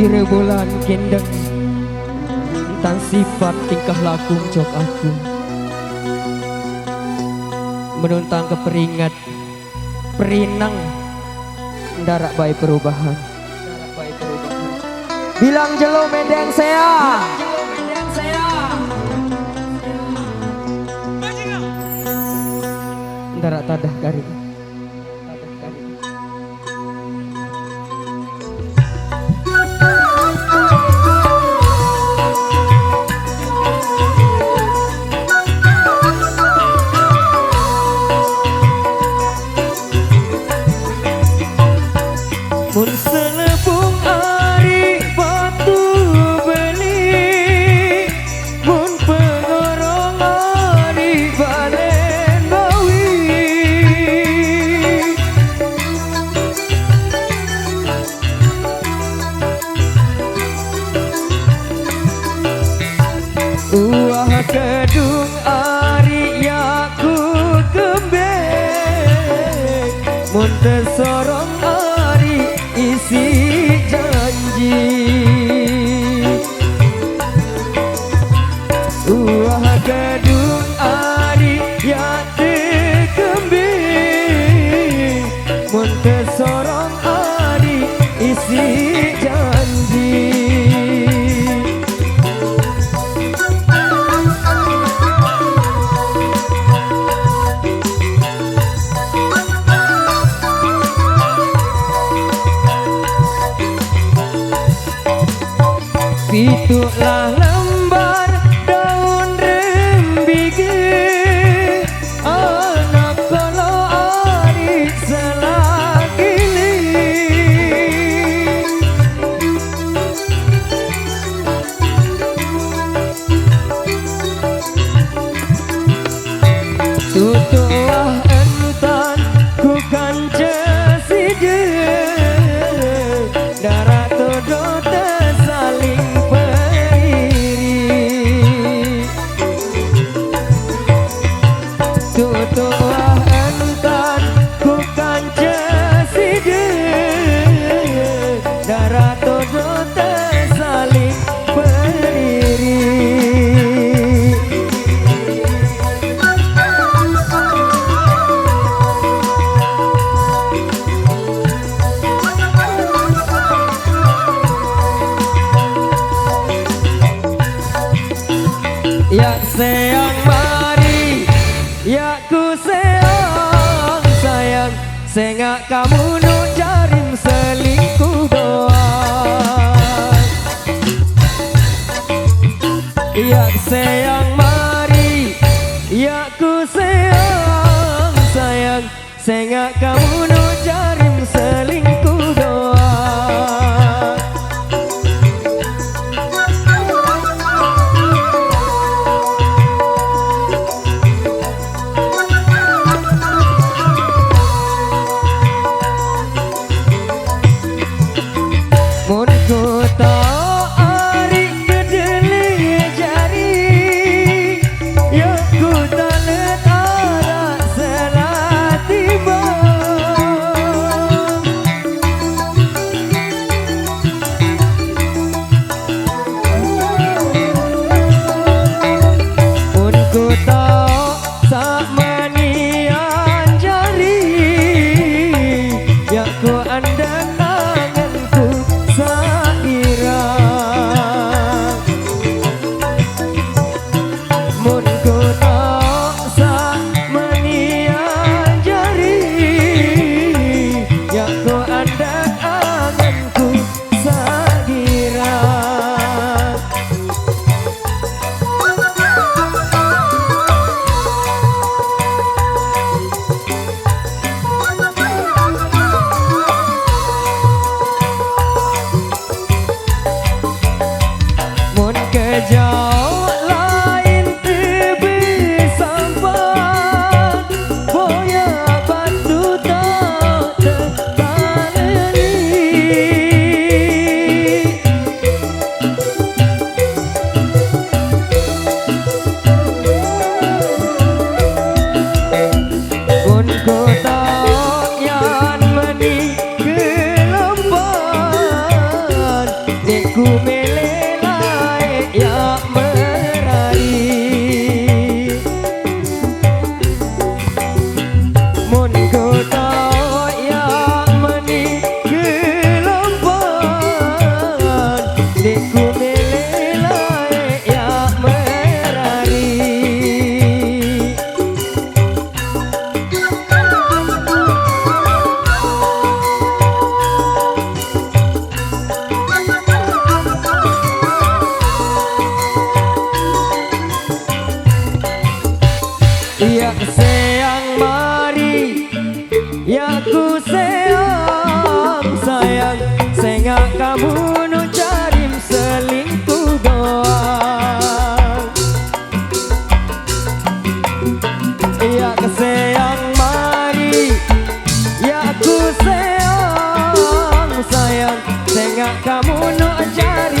Bire bulan kendeng tentang sifat tingkah laku jok aku menuntang keperingat perinang ndarak baik perubahan. Bilang jelo mendeng saya ndarak tadah kari mun selebung ari batu beli mun pengorong ari balen bawi uah kedung ari yaku kembeng mun tersorong isi janji uah gedung ari ya tekembing mun kesorong ari isi janji Pitulah lembar daun rembige anak kalau ari selagili tutuah entan ku kan jeside darah todot saling tutuah entan ku kan jeside darah todot saling berdiri ya sayang mari ya ku sayang sayang sengak kamu nu jaring selingkuh doang ya sayang mari ya ku sayang sayang sengak kamu nu jaring selingkuh doang mun ku tau ari kedeli jari ya ku tak letara selatiba mun ku tau sak menian jari ya ku andang mun ku tak sak menian jari ya ku andang anganku sagira mari ya ku sayang sengak kamu nu carim selingkuh doang. Ya kesayang mari ya ku sayang sengak kamu nu carim